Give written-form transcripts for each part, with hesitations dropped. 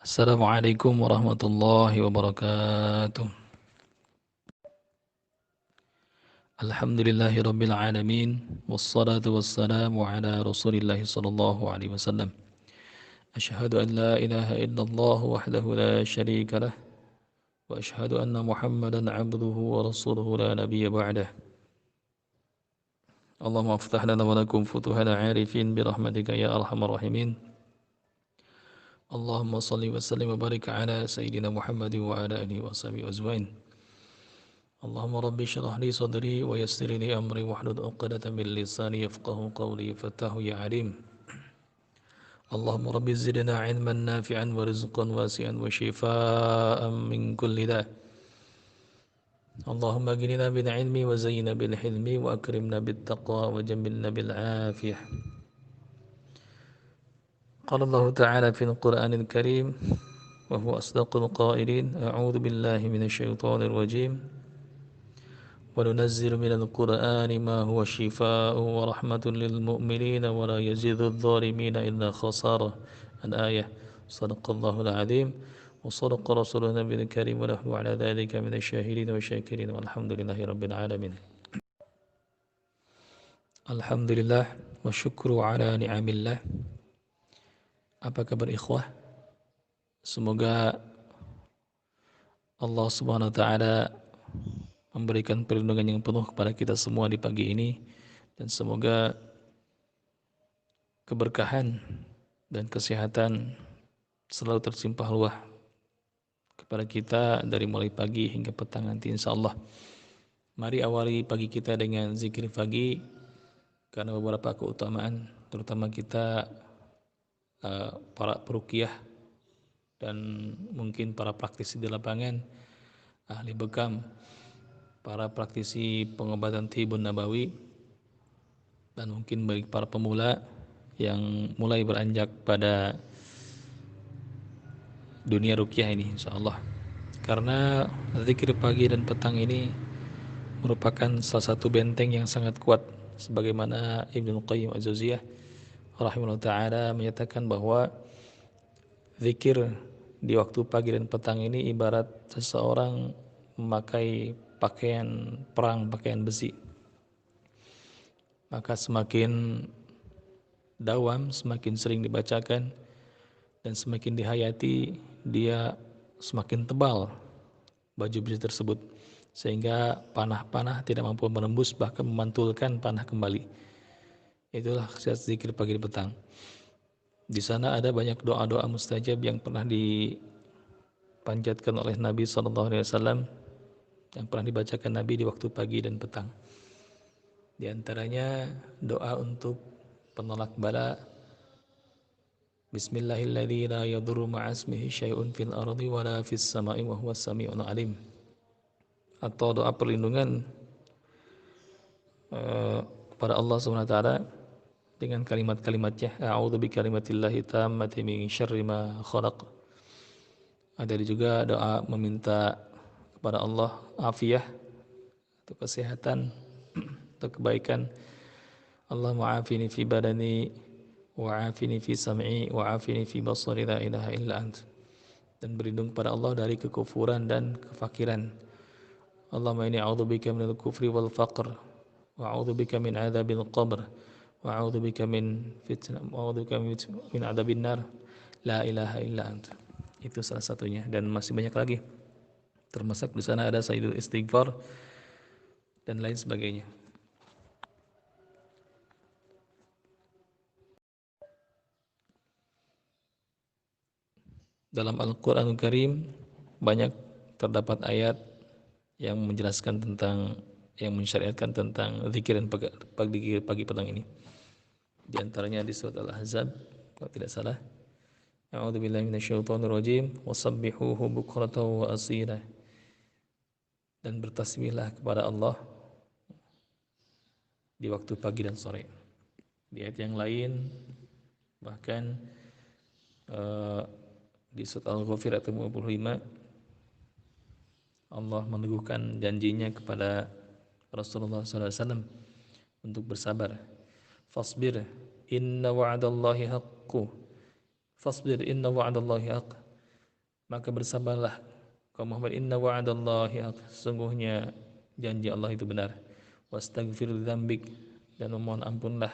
Assalamualaikum warahmatullahi wabarakatuh. Alhamdulillahi rabbil alamin. Wassalatu wassalamu ala rasulillahi sallallahu alaihi wasallam. Ashhadu an la ilaha illallah wahdahu la syarika lah. Wa ashhadu anna muhammadan abduhu wa rasuluhu la nabiyya ba'dah. Allahumma aftah lana wa lakum futuhana arifin birahmatika ya arhamar rahimin. Allahumma salli wa sallim wa barik ala sayyidina Muhammadin wa ala alihi wa sahbihi ajmain. اللهم رب اشرح لي صدري ويسر لي أمري واحلل عقدة من لساني يفقه قولي فتاه يا عليم اللهم رب زدنا علما نافعا ورزقا واسعا وشفاء من كل داء اللهم اغننا بالعلم وزينا بالحلم وأكرمنا بالتقوى وجملنا بالعافية قال الله تعالى في القرآن الكريم وهو أصدق القائلين أعوذ بالله من الشيطان الرجيم وننزل من القرآن ما هو شفاء ورحمة للمؤمنين ولا يزيد الظالمين إلا خسارة الآية صدق الله العظيم وصدق رسولنا النبي الكريم ونحن على ذلك من الشاهدين والشاكرين والحمد لله رب العالمين الحمد لله والشكر على نعم الله. Apa kabar ikhwah? Semoga Allah Subhanahu wa taala memberikan perlindungan yang penuh kepada kita semua di pagi ini, dan semoga keberkahan dan kesehatan selalu tersimpah luah kepada kita dari mulai pagi hingga petang nanti insyaallah. Mari awali pagi kita dengan zikir pagi karena beberapa keutamaan, terutama kita para peruqyah dan mungkin para praktisi di lapangan, ahli bekam, para praktisi pengobatan tibun nabawi, dan mungkin bagi para pemula yang mulai beranjak pada dunia ruqyah ini insyaallah. Karena zikir pagi dan petang ini merupakan salah satu benteng yang sangat kuat, sebagaimana Ibnu Qayyim Az-Jauziyah rahimahullah taala menyatakan bahwa zikir di waktu pagi dan petang ini ibarat seseorang memakai pakaian perang, pakaian besi. Maka semakin dawam, semakin sering dibacakan dan semakin dihayati, dia semakin tebal baju besi tersebut, sehingga panah-panah tidak mampu menembus, bahkan memantulkan panah kembali. Itulah khasiat zikir pagi dan petang. Di sana ada banyak doa-doa mustajab yang pernah dipanjatkan oleh Nabi SAW, yang pernah dibacakan Nabi di waktu pagi dan petang. Di antaranya doa untuk penolak bala, Bismillahilladzi la yadurru ma'asmihi syai'un fil ardi wa la fis sama'i wa huwas sami'un alim. Atau doa perlindungan kepada Allah SWT dengan kalimat-kalimatnya, a'udzu bikalimatillahi tammati min syarri ma khalaq. Ada juga doa meminta kepada Allah afiyah atau kesehatan atau kebaikan. Allahumma afini fi badani wa afini fi sam'i wa afini fi basari la ilaha illa ant. Dan berlindung kepada Allah dari kekufuran dan kefakiran. Allahumma inni a'udzubika minal kufri wal faqr wa a'udzubika min adzabil qabr wa a'udzubika min fitnah wa a'udzubika min adzabin nar la ilaha illa ant. Itu salah satunya, dan masih banyak lagi. Termasuk di sana ada sayyidul istighfar dan lain sebagainya. Dalam Al-Qur'anul Karim banyak terdapat ayat yang menjelaskan tentang, yang mensyariatkan tentang zikir dan pagi petang ini. Di antaranya di surat Al-Ahzab kalau tidak salah, a'udzubillahi minasyaitonir rajim wasabbihuhu bukratan wa asila. Dan bertasbihlah kepada Allah di waktu pagi dan sore. Di ayat yang lain bahkan di surat Al-Ghafir ayat 55 Allah meneguhkan janjinya kepada Rasulullah SAW untuk bersabar. Fasbir inna wa'dallahi haqqu. Fasbir inna wa'dallahi haqq. maka bersabarlah kau Muhammad, inna wa'adallahi haq, sungguhnya janji Allah itu benar. Wastaghfir dzambik, dan memohon ampunlah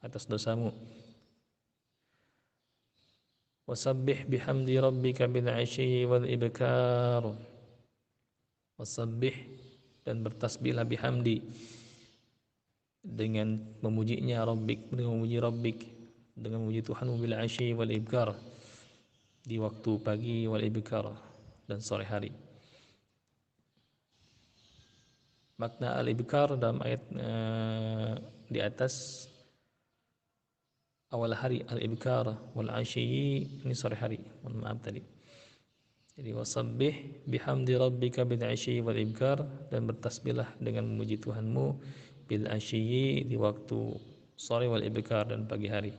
atas dosamu. Wasabbih bihamdi rabbika bil 'ashyi wal ibkar. Wasabbih, dan bertasbihlah bihamdi, dengan memujinya Rabbik, dengan memuji Rabbik, dengan memuji Tuhanmu, bil 'ashyi wal ibkar, di waktu pagi, wal ibkar, dan sore hari. Makna al-ibkar dalam ayat di atas, awal hari al-ibkar, wal 'ashyi ini sore hari. Mohon maaf tadi. Jadi wasabbih bihamdi rabbika bil 'ashyi wal ibkar, dan bertasbihlah dengan memuji Tuhanmu bil 'ashyi, di waktu sore, wal ibkar, dan pagi hari.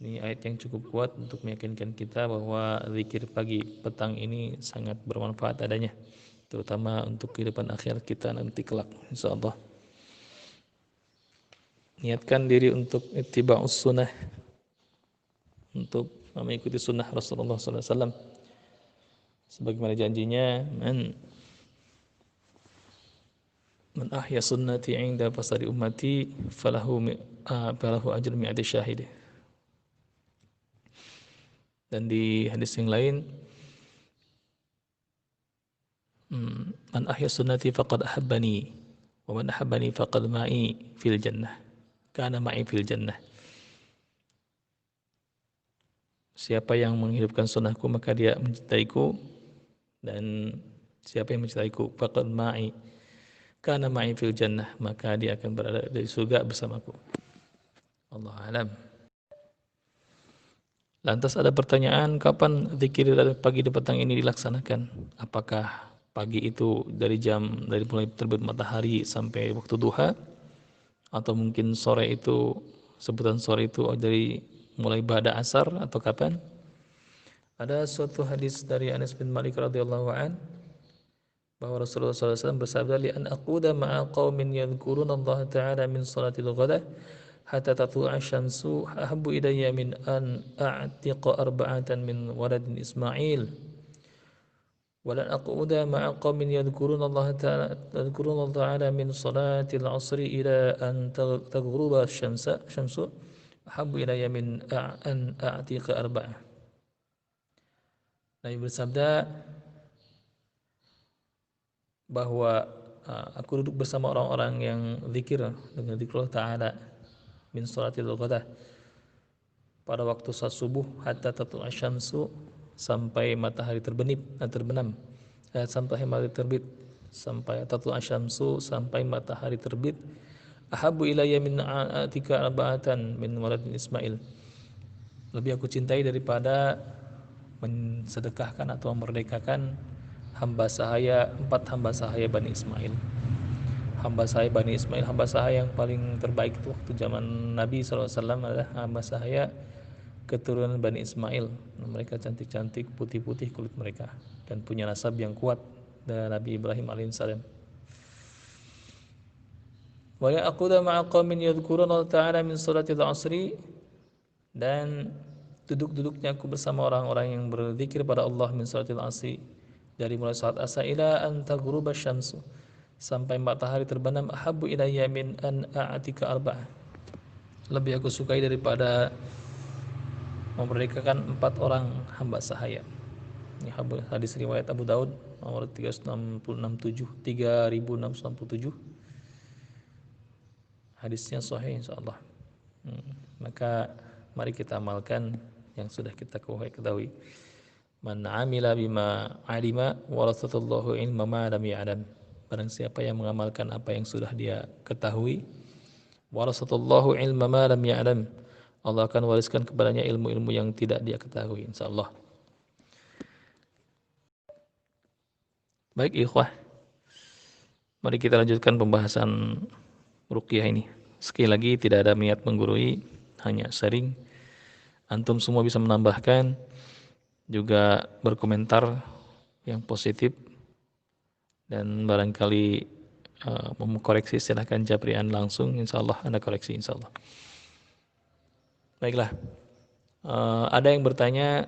Ini ayat yang cukup kuat untuk meyakinkan kita bahwa zikir pagi petang ini sangat bermanfaat adanya, terutama untuk kehidupan akhir kita nanti kelak, insyaallah. Niatkan diri untuk ittiba'us sunnah, untuk mengikuti sunnah Rasulullah SAW, sebagaimana janjinya, man ahya sunnati 'inda fasadi ummati falahu ajru mi'ati syahid. Dan di hadis yang lain, man ahya sunnati faqad ahabbani wa man ahabbani faqad ma'i fil jannah, kana ma'i fil jannah. Siapa yang menghidupkan sunnahku maka dia mencintaiku, dan siapa yang mencintaiku faqad ma'i, kana ma'i fil jannah, maka dia akan berada di surga bersamaku. Allah alam. Lantas ada pertanyaan, kapan zikir dari pagi dan petang ini dilaksanakan? Apakah pagi itu dari mulai terbit matahari sampai waktu duha, atau mungkin sore itu, sebutan sore itu dari mulai ba'da asar, atau kapan? Ada suatu hadis dari Anas bin Malik radhiyallahu an, bahwa Rasulullah SAW bersabda, li an aquda ma'a qaumin yadhkuruna Allah ta'ala min salatil ghadah hatta tatlu'a syamsu ahabbu ilayya min an a'tiqa arba'atan min waladin Ismail. Walan aquda ma'a qaumin yadhkuruna Allah ta'ala min salatil 'asri ila an taghruba syamsu ahabbu ilayya min an a'tiqa arba'ah. Nabi bersabda bahwa aku duduk bersama orang-orang yang zikir dengan zikrullah ta'ala min salatil ghadah, pada waktu saat subuh, hatta tatlu'a syamsu, sampai matahari terbenam, sampai matahari terbit, sampai tatlu'a syamsu, sampai matahari terbit, ahabbu ilayya min atika arba'atan min waladin Ismail, lebih aku cintai daripada mensedekahkan atau memerdekakan empat hamba sahaya Bani Ismail. Hamba sahaya Bani Ismail, hamba sahaya yang paling terbaik itu waktu zaman Nabi SAW adalah hamba sahaya keturunan Bani Ismail. Mereka cantik-cantik, putih-putih kulit mereka, dan punya nasab yang kuat dari Nabi Ibrahim alaihissalam. Wa yaquda ma'a qaumin yadhkuruna Allah ta'ala min salatil 'asri, dan duduk-duduknya aku bersama orang-orang yang berzikir pada Allah min salatil 'asri, dari mulai salat asar ila an taghruba syamsu, sampai matahari terbenam, ahabbu ilayya min an a'tika arba'ah, lebih aku sukai daripada memerdekakan 4 orang hamba sahaya. Ini hadis riwayat Abu Daud nomor 3667. Hadisnya sahih insyaallah. Maka mari kita amalkan yang sudah kita ketahui. Man 'amila bima 'alima warathatullahu ilma ma lam ya'lam. Barang siapa yang mengamalkan apa yang sudah dia ketahui, warathatullahu ilma ma lam ya'lam, Allah akan wariskan kepadanya ilmu-ilmu yang tidak dia ketahui, insyaallah. Baik ikhwah, mari kita lanjutkan pembahasan ruqyah ini. Sekali lagi, tidak ada niat menggurui, hanya sharing. Antum semua bisa menambahkan, juga berkomentar yang positif, dan barangkali mau koreksi silahkan japrian langsung, insyaallah Anda koreksi insyaallah. Baiklah, ada yang bertanya,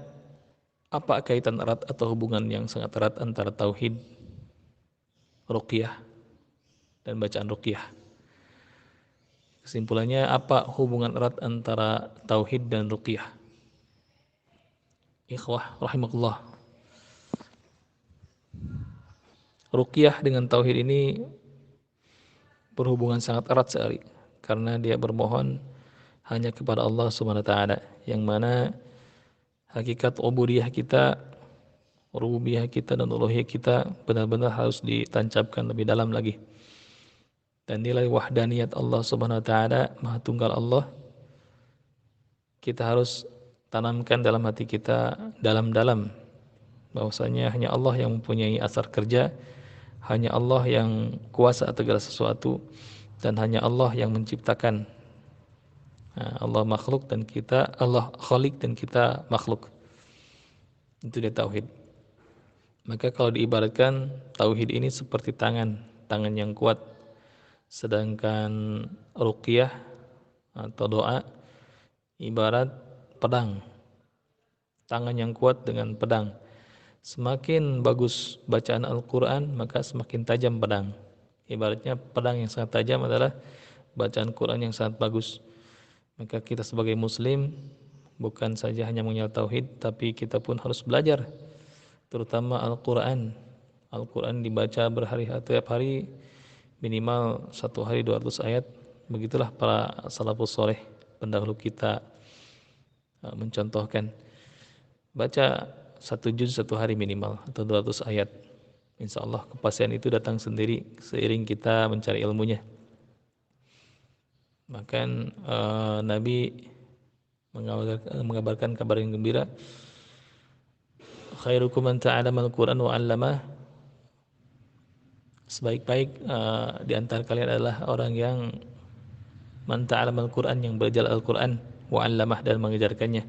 Apa kaitan erat atau hubungan yang sangat erat antara tauhid, ruqyah, dan bacaan ruqyah? Kesimpulannya, apa hubungan erat antara tauhid dan ruqyah? Ikhwah rahimakumullah. Ruqyah dengan tauhid ini berhubungan sangat erat sekali, karena dia bermohon hanya kepada Allah Subhanahu wa taala, yang mana hakikat ubudiyah kita, rububiyah kita dan uluhiyah kita benar-benar harus ditancapkan lebih dalam lagi. Dan nilai wahdaniyat Allah Subhanahu wa taala, Maha Tunggal Allah, kita harus tanamkan dalam hati kita dalam-dalam, bahwasanya hanya Allah yang mempunyai asar kerja, hanya Allah yang kuasa atas segala sesuatu, dan hanya Allah yang menciptakan. Allah makhluk dan kita, Allah khalik dan kita makhluk. Itu dia tauhid. Maka kalau diibaratkan, tauhid ini seperti tangan yang kuat, sedangkan ruqyah atau doa ibarat pedang, tangan yang kuat dengan pedang. Semakin bagus bacaan Al-Quran, maka semakin tajam pedang. Ibaratnya pedang yang sangat tajam adalah bacaan Quran yang sangat bagus. Maka kita sebagai muslim bukan saja hanya mengenal tauhid, tapi kita pun harus belajar, terutama Al-Quran. Al-Quran dibaca berhari-hari, tiap hari minimal 1 hari 200 ayat. Begitulah para salafus soleh pendahulu kita mencontohkan. Baca 1 juz 1 hari minimal atau 200 ayat. Insya Allah kepastian itu datang sendiri seiring kita mencari ilmunya. Bahkan Nabi mengabarkan kabar yang gembira, khairukum man ta'allama al-Quran wa 'allamah. Sebaik-baik di antara kalian adalah orang yang man ta'allama al-Quran, yang belajar Al-Quran, wa 'allamah, dan mengajarkannya.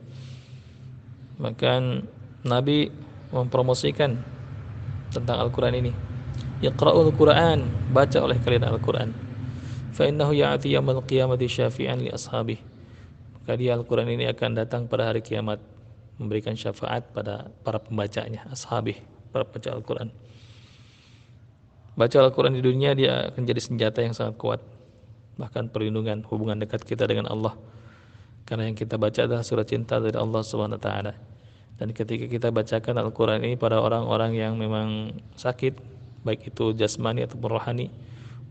Maka Nabi mempromosikan tentang Al-Quran ini. Iqra'ul Quran, baca oleh kalian Al-Quran. Fa innahu ya'ti yaumil qiyamati syafi'an li ashabih. Maka dia Al-Quran ini akan datang pada hari kiamat memberikan syafaat pada para pembacanya, ashabih, para pembaca Al-Quran. Baca Al-Quran di dunia dia akan jadi senjata yang sangat kuat, bahkan perlindungan, hubungan dekat kita dengan Allah. Karena yang kita baca adalah surat cinta dari Allah Subhanahu wa taala. Dan ketika kita bacakan Al-Quran ini pada orang-orang yang memang sakit, baik itu jasmani ataupun rohani,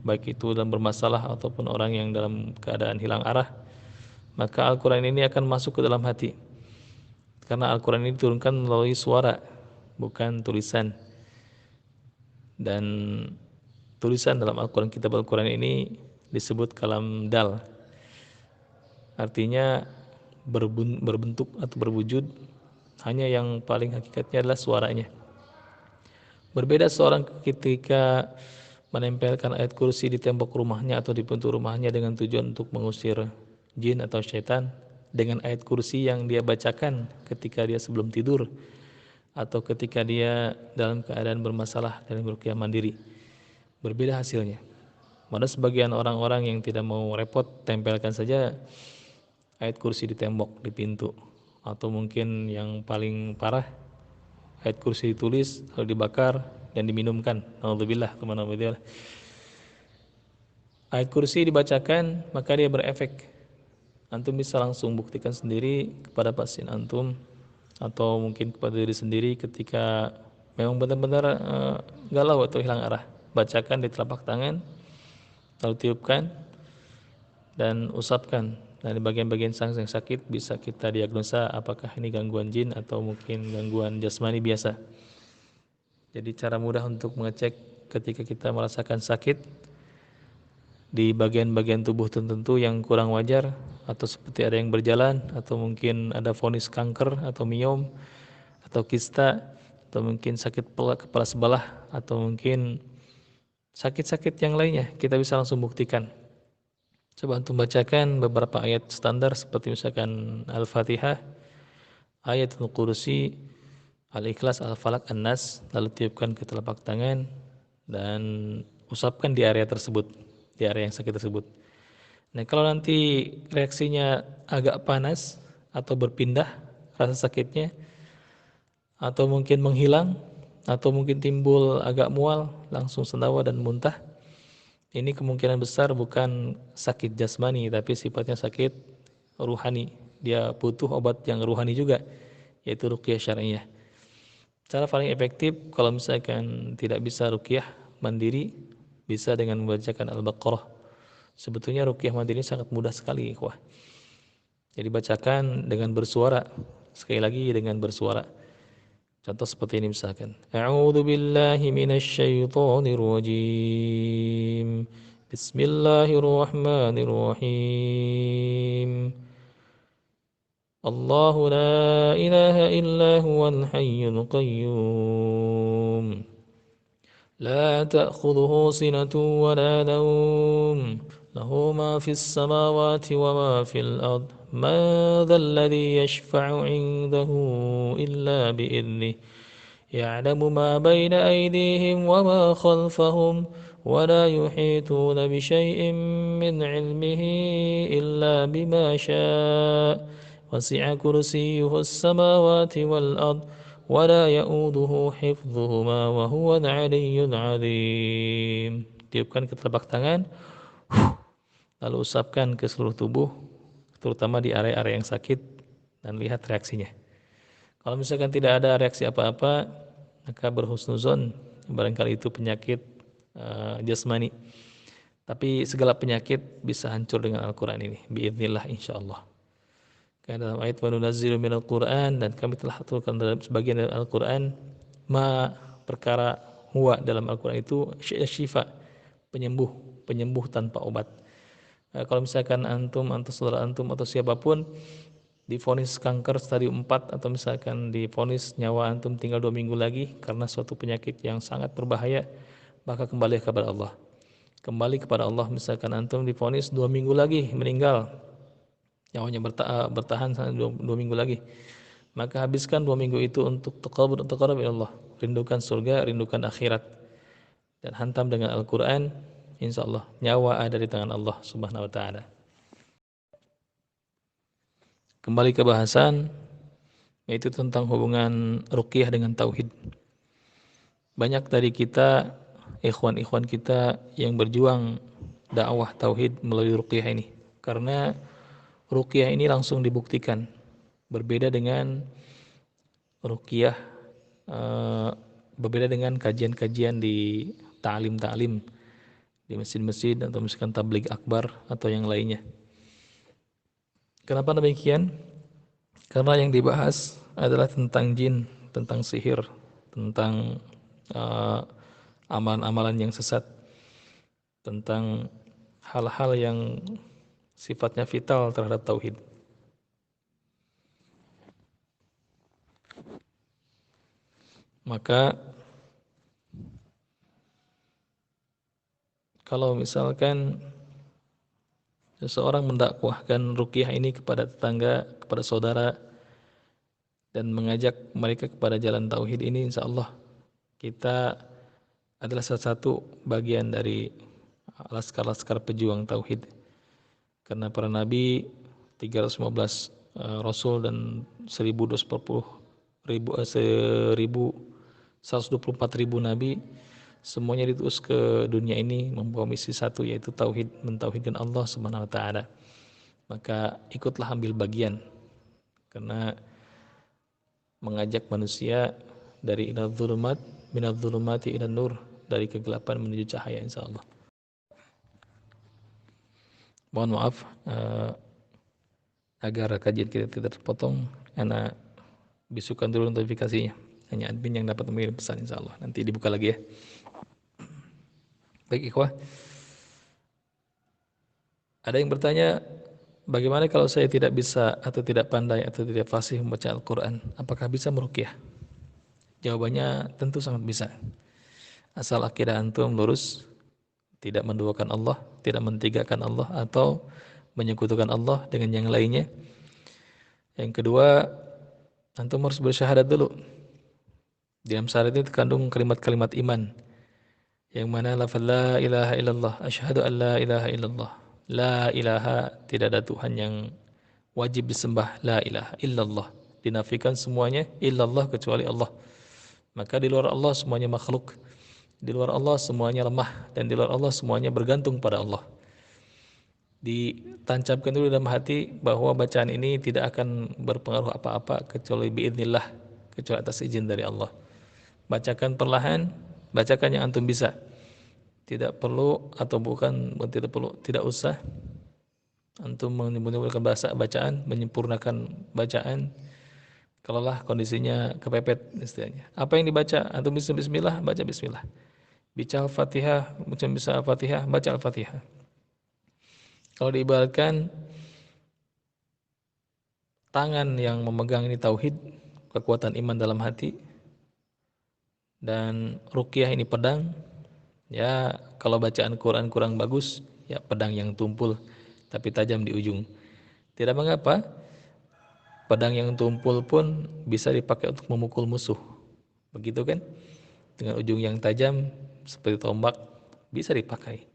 baik itu dalam bermasalah ataupun orang yang dalam keadaan hilang arah, maka Al-Quran ini akan masuk ke dalam hati. Karena Al-Quran ini diturunkan melalui suara, bukan tulisan. Dan tulisan dalam Al-Quran, kitab Al-Quran ini disebut kalam dal. Artinya berbentuk atau berwujud, hanya yang paling hakikatnya adalah suaranya. Berbeda seorang ketika menempelkan ayat kursi di tembok rumahnya atau di pintu rumahnya dengan tujuan untuk mengusir jin atau syaitan, dengan ayat kursi yang dia bacakan ketika dia sebelum tidur atau ketika dia dalam keadaan bermasalah dalam ruqyah mandiri. Berbeda hasilnya. Mana sebagian orang-orang yang tidak mau repot, tempelkan saja ayat kursi di tembok, di pintu. Atau mungkin yang paling parah, ayat kursi ditulis lalu dibakar dan diminumkan. Alhamdulillah, teman-teman. Ayat kursi dibacakan maka dia berefek. Antum bisa langsung buktikan sendiri kepada pasien antum atau mungkin kepada diri sendiri ketika memang benar-benar galau atau hilang arah. Bacakan di telapak tangan, lalu tiupkan dan usapkan. Dan di bagian-bagian yang sakit bisa kita diagnosa apakah ini gangguan jin atau mungkin gangguan jasmani biasa. Jadi cara mudah untuk mengecek ketika kita merasakan sakit di bagian-bagian tubuh tertentu yang kurang wajar, atau seperti ada yang berjalan, atau mungkin ada vonis kanker atau miom atau kista, atau mungkin sakit kepala sebelah, atau mungkin sakit-sakit yang lainnya, kita bisa langsung buktikan. Coba untuk bacakan beberapa ayat standar seperti misalkan Al-Fatihah, Ayatul Kursi, Al-Ikhlas, Al-Falaq, An-Nas, lalu tiupkan ke telapak tangan dan usapkan di area tersebut, di area yang sakit tersebut. Nah, kalau nanti reaksinya agak panas atau berpindah rasa sakitnya, atau mungkin menghilang, atau mungkin timbul agak mual, langsung sendawa dan muntah. Ini kemungkinan besar bukan sakit jasmani, tapi sifatnya sakit ruhani. Dia butuh obat yang ruhani juga, yaitu ruqyah syar'iyah. Cara paling efektif kalau misalkan tidak bisa ruqyah mandiri, bisa dengan membacakan Al-Baqarah. Sebetulnya ruqyah mandiri sangat mudah sekali, ikhwah. Jadi bacakan dengan bersuara. Sekali lagi dengan bersuara. Contoh seperti ini misalkan. A'udzu billahi minasyaitonir rajim. Bismillahirrahmanirrahim. Allahu la ilaha illa huwal hayyul qayyum. لا تأخذه سنة ولا نوم له ما في السماوات وما في الأرض من ذا الذي يشفع عنده إلا بإذنه يعلم ما بين أيديهم وما خلفهم ولا يحيطون بشيء من علمه إلا بما شاء وسع كرسيه السماوات والأرض ولا يؤوده حفظهما وهو العلي العظيم. Tiupkan ke telapak tangan, lalu usapkan ke seluruh tubuh, terutama di area-area yang sakit, dan lihat reaksinya. Kalau misalkan tidak ada reaksi apa-apa, maka berhusnuzon, barangkali itu penyakit jasmani. Tapi segala penyakit bisa hancur dengan Al-Quran ini, biidznillah insyaallah. Karena dalam ayat wa nunazzilu minal Qur'an, dan kami telah turunkan dalam sebagian dari Al-Quran ma perkara huwa dalam Al-Quran itu syifa, penyembuh tanpa obat. Kalau misalkan antum atau saudara antum atau siapapun divonis kanker stadium 4 atau misalkan divonis nyawa antum tinggal 2 minggu lagi karena suatu penyakit yang sangat berbahaya, maka kembali kepada Allah. Kembali kepada Allah. Misalkan antum divonis 2 minggu lagi meninggal, nyawanya bertahan sampai 2 minggu lagi, maka habiskan 2 minggu itu untuk taqarrub ila Allah, rindukan surga, rindukan akhirat, dan hantam dengan Al-Quran. Insyaallah nyawa ada di tangan Allah subhanahu wa ta'ala. Kembali ke bahasan, yaitu tentang hubungan ruqyah dengan tauhid. Banyak dari kita, ikhwan-ikhwan kita yang berjuang dakwah tauhid melalui ruqyah ini. Karena ruqyah ini langsung dibuktikan. Berbeda dengan ruqyah, berbeda dengan kajian-kajian di ta'lim-ta'lim, di masjid-masjid atau misalkan tabligh akbar atau yang lainnya. Kenapa demikian? Karena yang dibahas adalah tentang jin, tentang sihir, tentang amalan-amalan yang sesat, tentang hal-hal yang sifatnya vital terhadap tauhid. Maka kalau misalkan seseorang mendakwahkan ruqyah ini kepada tetangga, kepada saudara, dan mengajak mereka kepada jalan tauhid ini, insyaallah kita adalah salah satu bagian dari laskar-laskar pejuang tauhid. Karena para nabi, 315 rasul dan 124.000 nabi, semuanya diutus ke dunia ini membawa misi satu, yaitu tauhid, mentauhidkan Allah Subhanahu wa taala. Maka ikutlah ambil bagian, karena mengajak manusia dari minadh-dhulumati ila nur, dari kegelapan menuju cahaya, insyaallah. Mohon maaf agar kajian kita tidak terpotong, karena bisukan dulu notifikasinya. Hanya admin yang dapat mengirim pesan, insyaallah. Nanti dibuka lagi ya. Baik ikhwah, ada yang bertanya, bagaimana kalau saya tidak bisa atau tidak pandai atau tidak fasih membaca Al-Quran, apakah bisa meruqyah? Jawabannya tentu sangat bisa, asal akidah antum lurus, tidak menduakan Allah, tidak mentigakan Allah atau menyekutukan Allah dengan yang lainnya. Yang kedua, antum harus bersyahadat dulu. Di dalam syahadat itu terkandung kalimat-kalimat iman, yang mana lafaz la ilaha illallah, asyhadu an la ilaha illallah. La ilaha, tidak ada Tuhan yang wajib disembah, la ilaha illallah, dinafikan semuanya illallah kecuali Allah. Maka di luar Allah semuanya makhluk. Di luar Allah semuanya lemah dan di luar Allah semuanya bergantung pada Allah. Ditancapkan dulu dalam hati bahwa bacaan ini tidak akan berpengaruh apa-apa kecuali biidznillah, kecuali atas izin dari Allah. Bacakan perlahan, bacakan yang antum bisa. Tidak perlu atau bukan tidak perlu, tidak usah antum menyempurnakan bahasa bacaan, menyempurnakan bacaan. Kalaulah kondisinya kepepet istilahnya. Apa yang dibaca? Antum bisa bismillah, baca bismillah. Baca Al-Fatihah, bisa Al-Fatihah, baca Al-Fatihah. Kalau diibaratkan tangan yang memegang ini tauhid, kekuatan iman dalam hati, dan ruqyah ini pedang. Ya, kalau bacaan Quran kurang bagus, ya pedang yang tumpul tapi tajam di ujung. Tidak mengapa, pedang yang tumpul pun bisa dipakai untuk memukul musuh. Begitu kan? Dengan ujung yang tajam seperti tombak bisa dipakai.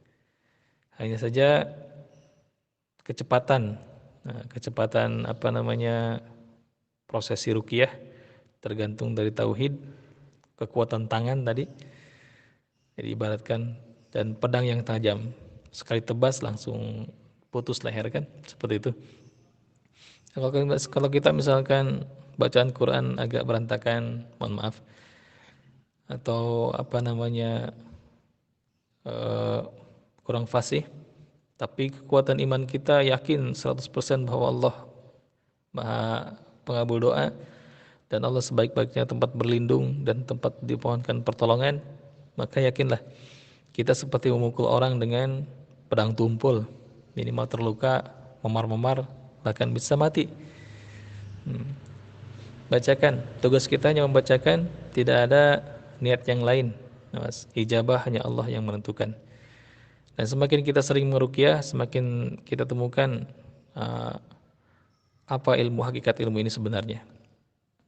Hanya saja kecepatan, kecepatan prosesi ruqyah tergantung dari tauhid, kekuatan tangan tadi. Jadi ibaratkan dan pedang yang tajam, sekali tebas langsung putus leher kan, seperti itu. Kalau kita misalkan bacaan Quran agak berantakan, mohon maaf, atau eh, kurang fasih, tapi kekuatan iman kita yakin 100% bahwa Allah Maha Pengabul doa dan Allah sebaik-baiknya tempat berlindung dan tempat dipohonkan pertolongan, maka yakinlah kita seperti memukul orang dengan pedang tumpul, minimal terluka, memar-memar, bahkan bisa mati. Bacakan, tugas kita hanya membacakan, tidak ada niat yang lain. Ijabah hanya Allah yang menentukan. Dan semakin kita sering meruqyah, semakin kita temukan uh, apa hakikat ilmu ini sebenarnya.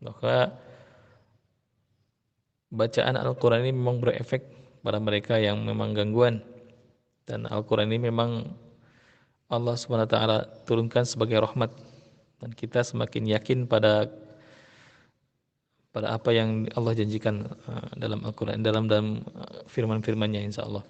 Maka bacaan Al-Quran ini memang berefek pada mereka yang memang gangguan. Dan Al-Quran ini memang Allah SWT turunkan sebagai rahmat. Dan kita semakin yakin pada apa yang Allah janjikan dalam Al-Quran, dalam firman-firmannya insya Allah.